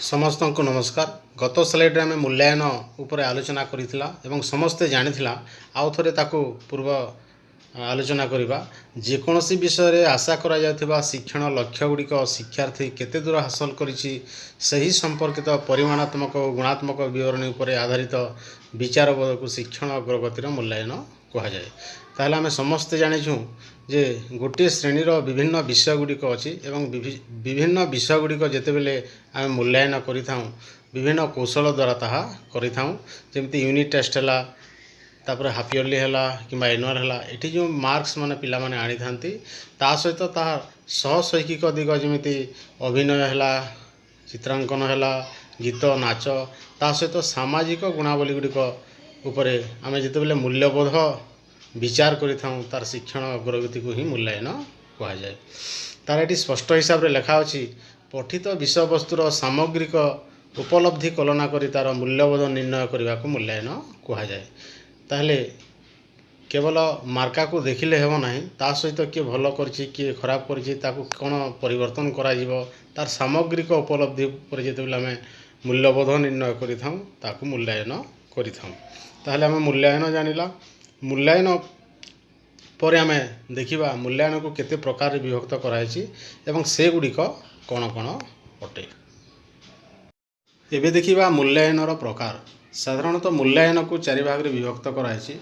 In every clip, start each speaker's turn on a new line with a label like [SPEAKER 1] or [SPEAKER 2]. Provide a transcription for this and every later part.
[SPEAKER 1] समस्त को नमस्कार। गत स्लाइड आम मूल्यांकन उपर आलोचना करिथिला एवं समस्ते जानिथिला आउ थरे ताकू पूर्व आलोचना करबा जेकोसी विषय रे आशा करा जायथिबा शिक्षण लक्ष्य गुड़िक शिक्षार्थी केते दूर हासिल करिछि सही संपर्कित परिमाणात्मक और गुणात्मक विवरणी उपर आधारित विचारबोध को शिक्षण अग्रगतिर मूल्यांकन कहा जाए। ताहले आमे समस्ते जानिछु जे गोटे श्रेणीर विभिन्न विषय गुड़िक अच्छी एवं विभिन्न विषय गुड़िक जितेबले आम मूल्यांकन करिथाऊं विभिन्न कौशल द्वारा ताहा करिथाऊं जेमती यूनिट टेस्ट है तापर हाफ इयरली है कि एनुअल है ये जो मार्क्स माने पिला माने आनी थांती ता सहित ताहा सहशैक्षिक दिग जमी अभिनय है चित्रांकन है गीत नाच ता सहित सामाजिक गुणावली गुड़िक उपरे आम जितेबले मूल्यबोध विचार करिथाऊं तार शिक्षण अग्रगति को ही मूल्यांकन कहा जाए। तार ये स्पष्ट हिसाब से लिखा अच्छी पठित विषय वस्तुर सामग्रिक उपलब्धि कलना करी तार मूल्यबोध निर्णय करने को मूल्यांकन कहा जाए। ताहले केवल मार्का को देखिले हेबो नाही ता सहित किए भल करछि किए खराब करछि ताकू कोन परिवर्तन करा जिवो तार सामग्रिक उपलब्धि पर जेतेबेले आमे मूल्यबोध निर्णय करिथाऊं ताकू मूल्यांकन करिथाऊं। ताहले आमे मूल्यांकन जानिला मूल्यांकन पर आमे देखिबा मूल्यांकन को केते प्रकार विभक्त कराइछि एवं से गुड़िक कौन कौन अटे। एबे देखिबा मूल्यांकन प्रकार। साधारणतः मूल्यांकन को चारि भाग रे विभक्त कराइछि।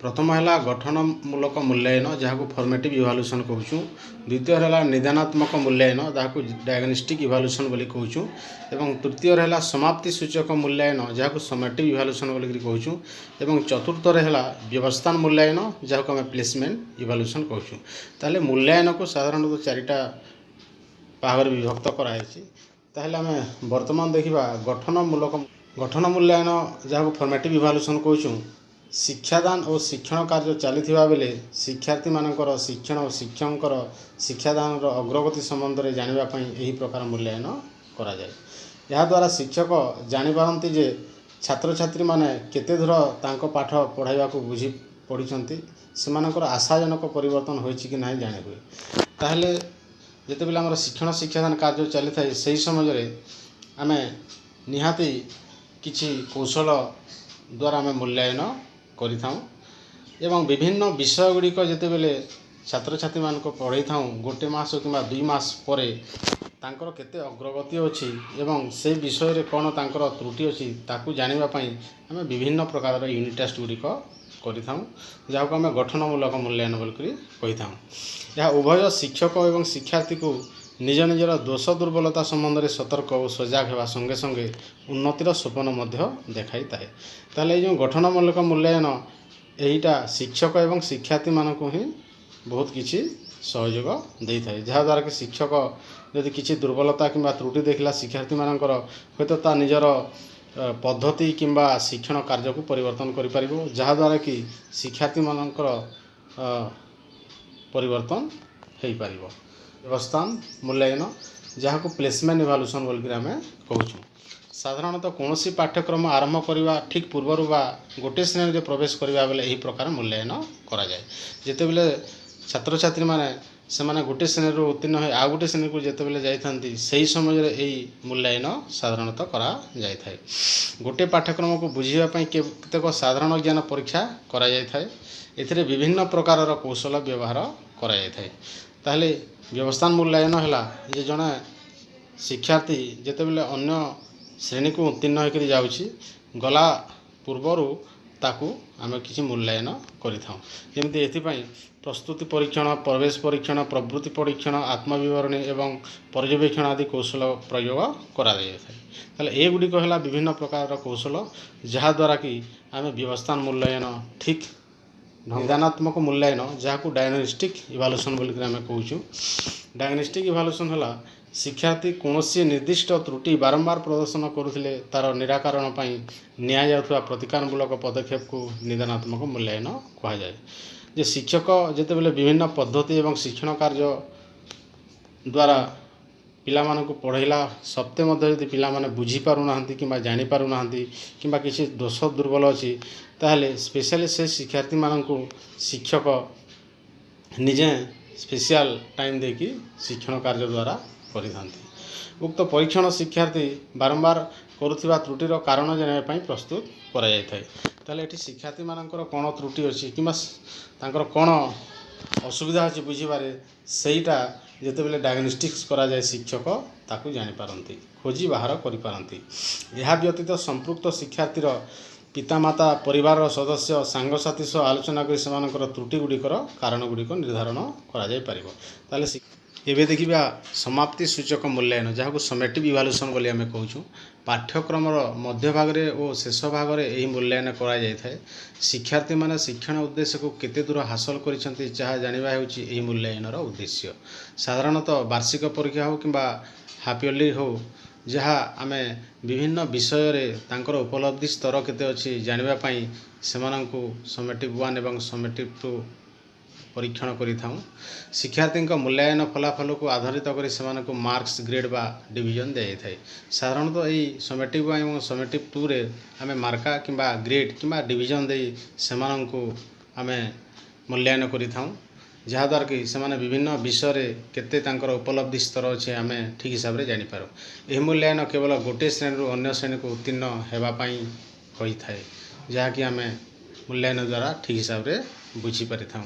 [SPEAKER 1] प्रथम है गठनमूलक मूल्यांकन जहाँ फॉर्मेटिव इवाल्यूएशन कहूँ। द्वितीय है निदानात्मक मूल्यांकन जहाँ डायग्नोस्टिक इवाल्यूएशन बोली कहूँ एवं तृतीय है समाप्ति सूचक मूल्यांकन जहाँ समेटिव इवाल्यूएशन बोली कहूँ एवं चतुर्थ है व्यवस्थान मूल्यांकन जहाँ आम प्लेसमेंट इवाल्यूएशन कहूँ। ताहले मूल्यांकन को साधारणतः चारिटा भाग विभक्त कराई। ताहले आम वर्तमान देखिबा गठन मूल्यांकन जहाँ फॉर्मेटिव इवाल्यूएशन कहूँ। शिक्षादान और शिक्षण कार्य चली बेले शिक्षार्थी मानकर शिक्षण और शिक्षकर शिक्षादान अग्रगति संबंध में जानापी यही प्रकार मूल्यांकन करा जाए। यह द्वारा शिक्षक जानीपारती जे छात्र छात्री माने केते दूर तांको पाठ पढ़ाइबा को बुझी पढ़ी सेमानकर आशाजनक परिवर्तन होइछि कि नहीं जानी हुए। ताहले जेतेबेले हमर शिक्षण शिक्षादान कार्य चली थाए सही समय आमे निहाती किछि कौशल द्वारा आमे मूल्यांकन करिथाऊं एवं विभिन्न विषय गुड़िक जितेबले छात्र छात्री मान पढ़ाई था गोटे मास कि 2 मास परे तांकर केते अग्रगति अच्छी एवं से विषय रे कौन तांकर त्रुटि अच्छी ताकू जानिबा पई आमे विभिन्न प्रकार यूनिट टेस्ट गुड़िक करिथाऊं जहाँ को आमे गठनमूलक मूल्यांकन बोलकरी कहिथाऊं। यह उभय शिक्षक एवं शिक्षार्थी को निज निजर दोष दुर्बलता संबंध में सतर्क और सजग होगा संगे संगे उन्नतिर स्वप्न देखाई थाए। ताहले जो गठनमूलक मूल्यांकन यहीटा शिक्षक एवं शिक्षार्थी मानक ही बहुत किसी सहयोग दे थाए जहाँद्वारा कि शिक्षक यदि किसी दुर्बलता कि त्रुटि देखला शिक्षार्थी मानकर हयतो ता निजर पद्धति किंबा शिक्षण कार्य को परिवर्तन करि परिबो जहाँद्वारा कि शिक्षार्थी मानकर परिवर्तन हो पारिबो। व्यवस्थान मूल्यांकन जहाँ को प्लेसमेंट इवाल्यूएशन बोल आम कहूँ। साधारणतः कौन सी पाठ्यक्रम आरंभ करने ठीक पूर्वर बा गोटे श्रेणी में प्रवेश करने बेले यही प्रकार मूल्यांकन करा जाए। जितेबले छात्र छात्री माने सेमाने गोटे श्रेणी उत्तीर्ण हो आ गोटे श्रेणी को जितेबले जाइथांती सही समय यही मूल्यांकन साधारणतः करा जाय थाए। गोटे पाठ्यक्रम को बुझीबा पई केतेक साधारण ज्ञान परीक्षा करा जाय थाए। एथिरे विभिन्न प्रकार कौशल व्यवहार करा जाय थाए। ताहले व्यवस्थान मूल्यांकन है जे जड़े शिक्षार्थी जितेबले अन्य श्रेणी को उत्तीर्ण होकर जाऊँगी गला पूर्वर ताकू आम किसी मूल्यांकन करिथाऊं। जेमती एथिपाई प्रस्तुति परीक्षण प्रवेश परीक्षण प्रवृत्ति परीक्षण आत्मविवरणी एवं पर्यवेक्षण आदि कौशल प्रयोग करा जाय थाए। ताहले ए गुड़िक है विभिन्न प्रकार कौशल जहाँद्वारा कि आम व्यवस्थान मूल्यांकन ठीक निदानात्मक मूल्यांकन जहाँ को डायग्नोस्टिक इवाल्यूएशन बोल आम कहूँ। डायग्नोस्टिक इवाल्यूएशन है शिक्षार्थी कौन निर्दिष्ट त्रुटि बारंबार प्रदर्शन करुले तार निराकरण पर प्रतिकारमूलक पदक्षेप को निदानात्मक मूल्यांकन कहा जाए। जे शिक्षक जितेबले विभिन्न पद्धति एवं शिक्षण कार्य द्वारा पिला मानक पढ़ेला सप्ते यदि पिला माने बुझी पारु नाहंती कि जानी पारु नाहंती कि किसी दोष दुर्बल अच्छी ताहले स्पेशली से शिक्षार्थी मानक शिक्षक निजे स्पेशल टाइम देकी शिक्षण कार्य द्वारा करि थांती। उक्त परीक्षण शिक्षार्थी बारंबार करुवा त्रुटिर कारण जानापी प्रस्तुत कराइए। ताले एठी शिक्षार्थी मानकर कौन त्रुटि अच्छी कि कौन असुविधा अच्छी बुझीबारे सेटा जितेबाला डायग्नोस्टिक्स करा जाए शिक्षक ताकू जानीपारती खोजी बाहर करिपारती। यह व्यतीत संपृक्त शिक्षार्थीर पितामाता परिवार सदस्य सांगसाथी सह आलोचना कर सेमानकर त्रुटि गुड़िकर कारण गुड़िक निर्धारण करा जाय परिबो। ताले एबे देखिबा समाप्ति सूचक मूल्यांकन जहाँ समेटिव इवाल्युएसन बोली आमे कहूँ। पाठ्यक्रम मध्य भाग और शेष भाग में यही मूल्यांकन करा जाय थाए। शिक्षार्थी माने शिक्षण उद्देश्य को केते दूर हासिल करिसंती जहाँ जानिबा हेउची एही मूल्यांकनर उद्देश्य। साधारणतः वार्षिक परीक्षा हो किंबा हाफ इयरली हो जहाँ आमे विभिन्न विषय रे तांकर उपलब्धि स्तर केते अछि जानिबा पई सेमानंकु समेटिव 1 एवं समेटिव 2 परीक्षण करिथाऊ। शिक्षार्थी मूल्यांकन फलाफल को आधारित कर सेमानंकु मार्क्स ग्रेड बा डिवीजन दिया थाए। साधारणतः यही समेटिव 1 एवं समेटिव 2 रे आमे मार्का किंबा ग्रेड किंबा डिवीजन दे सेमानंकु आमे मूल्यांकन करिथाऊ जहाँद्वारा कि सेमाने विभिन्न विषय रे केते तांकर उपलब्धि स्तर अच्छे आमे ठीक हिसाब रे जानि पारो। एही मूल्यांकन केवल गोटे श्रेणी रु अन्य श्रेणी को उत्तीर्ण हेबा पई होई थाए जहाँ कि आमे मूल्यांकन द्वारा ठीक हिसाब रे बुझी पारिथाऊ।